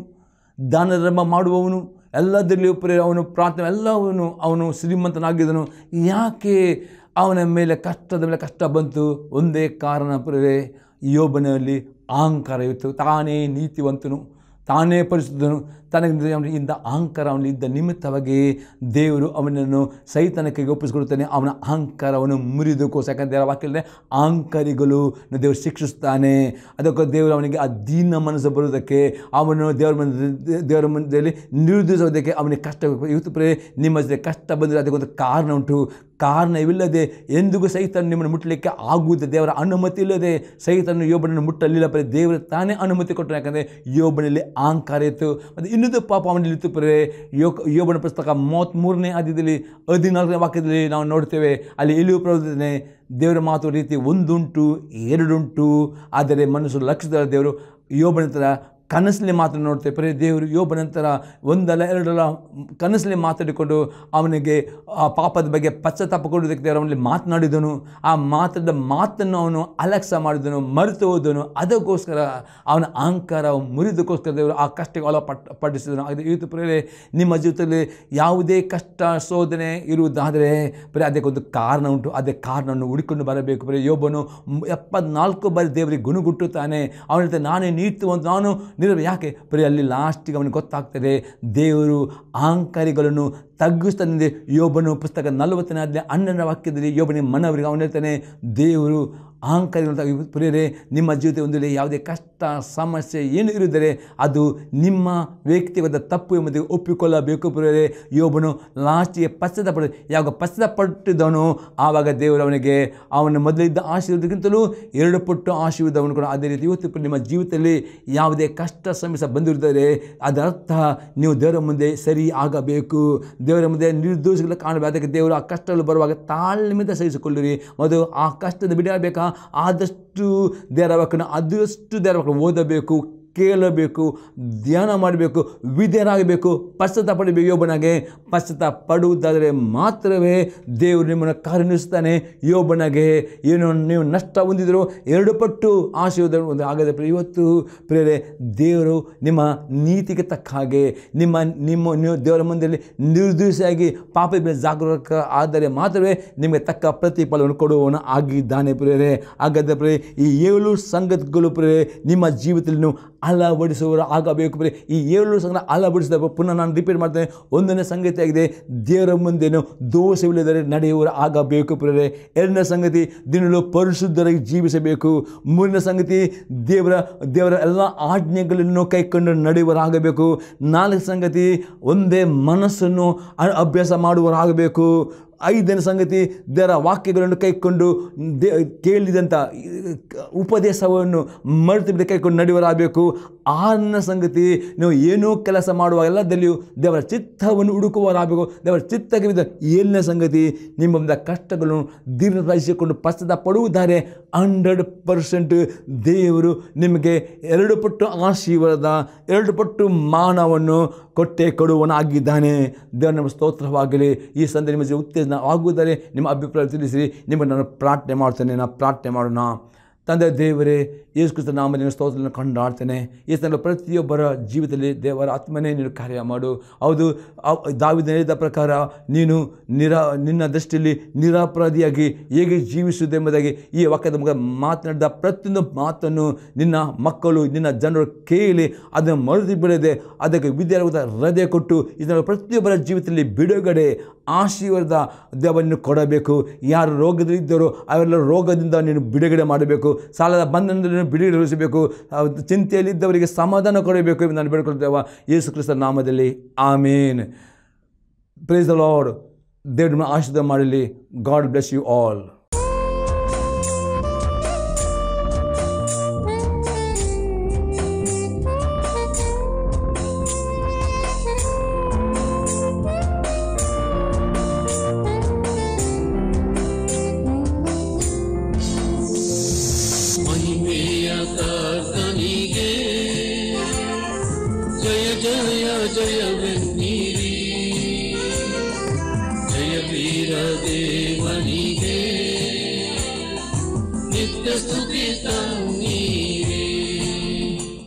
ದಾನ ಧರ್ಮ ಮಾಡುವವನು, ಎಲ್ಲದರಲ್ಲಿಯೂ ಅವನು ಪ್ರಾರ್ಥನೆ ಎಲ್ಲವನು ಅವನು ಶ್ರೀಮಂತನಾಗಿದ್ದನು. ಯಾಕೆ ಅವನ ಮೇಲೆ ಕಷ್ಟದ ಮೇಲೆ ಕಷ್ಟ ಬಂತು? ಒಂದೇ ಕಾರಣ ಪ್ರಿಯರೇ, ಯೋಬನಲ್ಲಿ ಅಹಂಕಾರ ಇತ್ತು. ತಾನೇ ನೀತಿವಂತನು, ತಾನೇ ಪರಿಶುದ್ಧನು, ತನಗೆ ಇಂದ ಅಹಂಕಾರ ಅವನಲ್ಲಿ ಇದ್ದ ನಿಮಿತ್ತವಾಗಿ ದೇವರು ಅವನನ್ನು ಸೈತಾನಕ್ಕೆ ಒಪ್ಪಿಸಿಕೊಡುತ್ತಾನೆ. ಅವನ ಅಹಂಕಾರವನ್ನು ಮುರಿದಕ್ಕೋಸ್ಕರ, ಯಾಕಂದರೆ ವಾಕ್ಯದಲ್ಲಿ ಅಹಂಕಾರಿಗಳು ದೇವರು ಶಿಕ್ಷಿಸ್ತಾನೆ. ಅದಕ್ಕೆ ದೇವರು ಅವನಿಗೆ ಆ ದೀನ ಮನಸ್ಸು ಬರುವುದಕ್ಕೆ, ಅವನು ದೇವರ ಮುಂದೆಯಲ್ಲಿ ನಿರ್ದೋಷೋದಕ್ಕೆ ಅವನಿಗೆ ಕಷ್ಟ. ಇವತ್ತು ಪ್ರಿಯರೇ, ನಿಮ್ಮ ಜೊತೆ ಕಷ್ಟ ಬಂದರೆ ಅದಕ್ಕೊಂದು ಕಾರಣ ಉಂಟು. ಕಾರಣವಿಲ್ಲದೆ ಎಂದಿಗೂ ಸೈತಾನ ನಿಮ್ಮನ್ನು ಮುಟ್ಟಲಿಕ್ಕೆ ಆಗುವುದು. ದೇವರ ಅನುಮತಿ ಇಲ್ಲದೆ ಸೈತಾನ ಯೋಬನನ್ನು ಮುಟ್ಟಲಿಲ್ಲ. ದೇವರು ತಾನೇ ಅನುಮತಿ ಕೊಟ್ಟರು. ಯಾಕಂದರೆ ಯೋಬನಲ್ಲಿ ಅಹಂಕಾರ ಇತ್ತು, ಮತ್ತು ಇನ್ನೊಂದು ಪಾಪ ಅವನಲ್ಲಿ ಇತ್ತು. ಯೋಬನ ಪುಸ್ತಕ 33ನೇ ಅಧ್ಯಾಯದಲ್ಲಿ 14ನೇ ವಾಕ್ಯದಲ್ಲಿ ನಾವು ನೋಡ್ತೇವೆ. ಅಲ್ಲಿ ಎಲ್ಲಿಯೂ ಪ್ರವರ್ತನೆ ದೇವರ ಮಾತು ರೀತಿ ಒಂದುಂಟು, ಎರಡುಂಟು, ಆದರೆ ಮನುಷ್ಯರು ಲಕ್ಷದ ದೇವರು ಯೋಬನ ನಂತರ ಕನಸಲ್ಲಿ ಮಾತನ್ನು ನೋಡ್ತೇವೆ. ಪ್ರಿಯ, ದೇವರು ಯೋಬನ ನಂತರ ಒಂದಲ್ಲ ಎರಡಲ್ಲ ಕನಸಲ್ಲಿ ಮಾತಾಡಿಕೊಂಡು ಅವನಿಗೆ ಆ ಪಾಪದ ಬಗ್ಗೆ ಪಶ್ಚಾತ್ತಾಪ ಕೊಡುವುದಕ್ಕೆ ದೇವರು ಅವನಲ್ಲಿ ಮಾತನಾಡಿದನು. ಆ ಮಾತಾಡಿದ ಮಾತನ್ನು ಅವನು ಅಲಕ್ಷ್ಯ ಮಾಡಿದನು, ಮರೆತು ಹೋದನು. ಅದಕ್ಕೋಸ್ಕರ ಅವನ ಅಹಂಕಾರ ಮುರಿದಕ್ಕೋಸ್ಕರ ದೇವರು ಆ ಕಷ್ಟಕ್ಕೆ ಒಳಪಡಿಸಿದನು. ಅದು ಇವತ್ತು ಪ್ರಿಯರೇ, ನಿಮ್ಮ ಜೀವಿತದಲ್ಲಿ ಯಾವುದೇ ಕಷ್ಟ ಶೋಧನೆ ಇರುವುದಾದರೆ ಪ್ರಿಯ, ಅದಕ್ಕೊಂದು ಕಾರಣ ಉಂಟು. ಅದೇ ಕಾರಣವನ್ನು ಹುಡುಕೊಂಡು ಬರಬೇಕು. ಪ್ರಿಯ, ಯೋಬನು 74 ಬಾರಿ ದೇವರಿಗೆ ಗುಣಗುಟ್ಟುತ್ತಾನೆ. ಅವನ ಜೊತೆ ನಾನೇ ನೀತಿವಂತ, ನಾನು ಯಾಕೆ ಪ್ರಿಯ, ಅಲ್ಲಿ ಲಾಸ್ಟಿಗೆ ಅವನಿಗೆ ಗೊತ್ತಾಗ್ತದೆ ದೇವರು ಅಹಂಕಾರಿಗಳನ್ನು ತಗ್ಗಿಸ್ತಾನೆ. ಯೋಬನು ಪುಸ್ತಕ 40ನೇ ಅಧ್ಯಾಯ 12ನೇ ವಾಕ್ಯದಲ್ಲಿ ಯೋಬನಿಗೆ ಮನವರಿಗೆ ಅವನು ಹೇಳ್ತಾನೆ, ದೇವರು ಅಹಂಕಾರಿಗಳು. ಪ್ರಿಯರೇ, ನಿಮ್ಮ ಜೀವಿತ ಒಂದು ಯಾವುದೇ ಕಷ್ಟ ಸಮಸ್ಯೆ ಏನು ಇರುತ್ತದೆ ಅದು ನಿಮ್ಮ ವ್ಯಕ್ತಿಗತ ತಪ್ಪು ಎಂಬುದಕ್ಕೆ ಒಪ್ಪಿಕೊಳ್ಳಬೇಕು. ಪ್ರಿಯರೇ, ಯೋಬನು ಲಾಸ್ಟಿಗೆ ಪಶ್ಚಾತ್ತಾಪ ಯಾವಾಗ ಪಶ್ಚಾತ್ತಾಪಟ್ಟಿದ್ದವನು ಆವಾಗ ದೇವರು ಅವನಿಗೆ ಅವನ ಮೊದಲಿದ್ದ ಆಶೀರ್ವಾದಕ್ಕಿಂತಲೂ 2 ಪಟ್ಟು ಆಶೀರ್ವಾದವನ್ನು ಕೂಡ. ಅದೇ ರೀತಿ ಇವತ್ತು ನಿಮ್ಮ ಜೀವಿತದಲ್ಲಿ ಯಾವುದೇ ಕಷ್ಟ ಸಮಸ್ಯೆ ಬಂದಿರುತ್ತದೆ, ಅದರ ಅರ್ಥ ನೀವು ದೇವರ ಮುಂದೆ ಸರಿ ಆಗಬೇಕು. ದೇವರ ಮುಂದೆ ನಿರ್ದೋಷಗಳ ಕಾಣಬೇಕು. ಅದಕ್ಕೆ ದೇವರು ಆ ಕಷ್ಟಗಳು ಬರುವಾಗ ತಾಳ್ಮೆಯಿಂದ ಸಹಿಸಿಕೊಳ್ಳಿರಿ. ಮತ್ತು ಆ ಕಷ್ಟದ ಬಿಡಬೇಕಾ ಆದಷ್ಟು ದೇವರ ವಾಕ್ಯವನ್ನು ಆದಷ್ಟು ದೇವರ ವಾಕ್ಯವನ್ನು ಓದಬೇಕು, ಕೇಳಬೇಕು, ಧ್ಯಾನ ಮಾಡಬೇಕು, ವಿಧೇಯರಾಗಬೇಕು, ಪಶ್ಚಾತ್ತಾಪ ಪಡಬೇಕು. ಯೋಬನಿಗೆ ಪಶ್ಚಾತ್ತಾಪ ಪಡುವುದಾದರೆ ಮಾತ್ರವೇ ದೇವರು ನಿಮ್ಮನ್ನು ಕರುಣಿಸ್ತಾನೆ. ಯೋಬನಿಗೆ ಏನು ನೀವು ನಷ್ಟ ಹೊಂದಿದ್ರು 2 ಪಟ್ಟು ಆಶೀರ್ವಾದ ಒಂದು ಆಗದೆ. ಇವತ್ತು ಪ್ರಿಯರೇ, ದೇವರು ನಿಮ್ಮ ನೀತಿಗೆ ತಕ್ಕ ಹಾಗೆ ನೀವು ದೇವರ ಮುಂದೆ ನಿರ್ದೋಷಿಯಾಗಿ ಪಾಪದ ಮೇಲೆ ಜಾಗರೂಕ ಆದರೆ ಮಾತ್ರವೇ ನಿಮಗೆ ತಕ್ಕ ಪ್ರತಿಫಲವನ್ನು ಕೊಡುವವನು ಆಗಿದ್ದಾನೆ. ಪ್ರಿಯರೇ, ಹಾಗಾದರೆ ಪ್ರಿಯರೇ, ಈ 7 ಸಂಗತಿಗಳು ಪ್ರಿಯರೇ ನಿಮ್ಮ ಜೀವಿತದಲ್ಲಿ ನೀವು ಅಳವಡಿಸುವವರು ಆಗಬೇಕು ಪ್ರಿಯರೇ. ಈ 7 ಸಂಗತಿ ಅಳವಡಿಸಿದ ಪುನಃ ನಾನು ರಿಪೀಟ್ ಮಾಡ್ತೇನೆ. ಒಂದನೇ ಸಂಗತಿಯಾಗಿದೆ, ದೇವರ ಮುಂದೆನೂ ದೋಷವಿಲ್ಲದರೆ ನಡೆಯುವವರು ಆಗಬೇಕು ಪ್ರಿಯರೇ. 2ನೇ ಸಂಗತಿ, ದಿನಗಳು ಪರಿಶುದ್ಧರಾಗಿ ಜೀವಿಸಬೇಕು. 3ನೇ ಸಂಗತಿ, ದೇವರ ಎಲ್ಲ ಆಜ್ಞೆಗಳನ್ನು ಕೈಕೊಂಡು ನಡೆಯುವರಾಗಬೇಕು. 4ನೇ ಸಂಗತಿ, ಒಂದೇ ಮನಸ್ಸನ್ನು ಅಭ್ಯಾಸ ಮಾಡುವರಾಗಬೇಕು. 5ನೇ ಸಂಗತಿ, ದೇವರ ವಾಕ್ಯಗಳನ್ನು ಕೈಕೊಂಡು ಕೇಳಿದಂಥ ಉಪದೇಶವನ್ನು ಮರೆತು ಬಿಟ್ಟು ಕೈಕೊಂಡು ನಡೆಯುವರಾಗಬೇಕು. 6ನೇ ಸಂಗತಿ, ನೀವು ಏನೋ ಕೆಲಸ ಮಾಡುವ ಎಲ್ಲದಲ್ಲಿಯೂ ದೇವರ ಚಿತ್ತವನ್ನು ಹುಡುಕುವರಾಗಬೇಕು. ದೇವರ ಚಿತ್ತಕ್ಕೆ 7ನೇ ಸಂಗತಿ, ನಿಮ್ಮ ಕಷ್ಟಗಳನ್ನು ದೀರ್ಘಿಸಿಕೊಂಡು ಪಶ್ಚಾತ್ತಾಪ ಪಡುವುದಾರೆ 100% ದೇವರು ನಿಮಗೆ 2 ಪಟ್ಟು ಆಶೀರ್ವಾದ 2 ಪಟ್ಟು ಮಾನವನ್ನು ಕೊಟ್ಟೆ ಕೊಡುವನಾಗಿದ್ದಾನೆ. ದೇವರ ನಮ್ಮ ಸ್ತೋತ್ರವಾಗಲಿ. ಈ ಸಂದರ್ಭ ನಿಮಗೆ ಉತ್ತೇಜನ ಆಗುವುದರೆ ನಿಮ್ಮ ಅಭಿಪ್ರಾಯ ತಿಳಿಸಿ. ನಿಮ್ಮನ್ನು ನಾನು ಪ್ರಾರ್ಥನೆ ಮಾಡ್ತೇನೆ. ನಾನು ಪ್ರಾರ್ಥನೆ ಮಾಡೋಣ. ತಂದೆ ದೇವರೇ, ಯೇಸು ಕ್ರಿಸ್ತನ ನಾಮದಲ್ಲಿ ಸ್ತೋತ್ರವನ್ನು ಕೊಂಡಾಡ್ತೇನೆ. ಈ ಸಂದರ್ಭ ಪ್ರತಿಯೊಬ್ಬರ ಜೀವಿತದಲ್ಲಿ ದೇವರ ಆತ್ಮನೇ ನೀನು ಕಾರ್ಯ ಮಾಡು. ಹೌದು, ದಾವೀದನು ಹೇಳಿದ ಪ್ರಕಾರ ನೀನು ನಿನ್ನ ದೃಷ್ಟಿಯಲ್ಲಿ ನಿರಪರಾಧಿಯಾಗಿ ಹೇಗೆ ಜೀವಿಸುವುದೆಂಬುದಾಗಿ ಈ ವಾಕ್ಯದ ಮೂಲಕ ಮಾತನಾಡಿದ ಪ್ರತಿಯೊಂದು ಮಾತನ್ನು ನಿನ್ನ ಮಕ್ಕಳು ನಿನ್ನ ಜನರು ಕೇಳಿ ಅದನ್ನು ಮರೆತು ಬಿಡದೆ ಅದಕ್ಕೆ ವಿದ್ಯಾರ್ಥಿ ಹೃದಯ ಕೊಟ್ಟು ಇದನ್ನು ಪ್ರತಿಯೊಬ್ಬರ ಜೀವಿತದಲ್ಲಿ ಬಿಡುಗಡೆ ಆಶೀರ್ವಾದ ದೇವರನ್ನು ಕೊಡಬೇಕು. ಯಾರು ರೋಗದಲ್ಲಿದ್ದರೋ ಅವೆಲ್ಲ ರೋಗದಿಂದ ನೀನು ಬಿಡುಗಡೆ ಮಾಡಬೇಕು. ಸಾಲದ ಬಂಧನದಿಂದ ಬಿಡುಗಡೆಗೊಳಿಸಬೇಕು. ಚಿಂತೆಯಲ್ಲಿದ್ದವರಿಗೆ ಸಮಾಧಾನ ಕೊಡಬೇಕು ಎಂದು ನಾನು ಬೇಡಿಕೊಳ್ಳುತ್ತೇವೆ ಯೇಸು ಕ್ರಿಸ್ತನ ನಾಮದಲ್ಲಿ. ಆಮೇನ್. Praise the Lord. ದೇವರು ಆಶೀರ್ವಾದ ಮಾಡಲಿ. God bless you all. ಜಯವೆನ್ನಿರಿ, ಜಯ ವೀರ ದೇವನಿಗೆ ನಿತ್ಯ ಸ್ತುತಿ.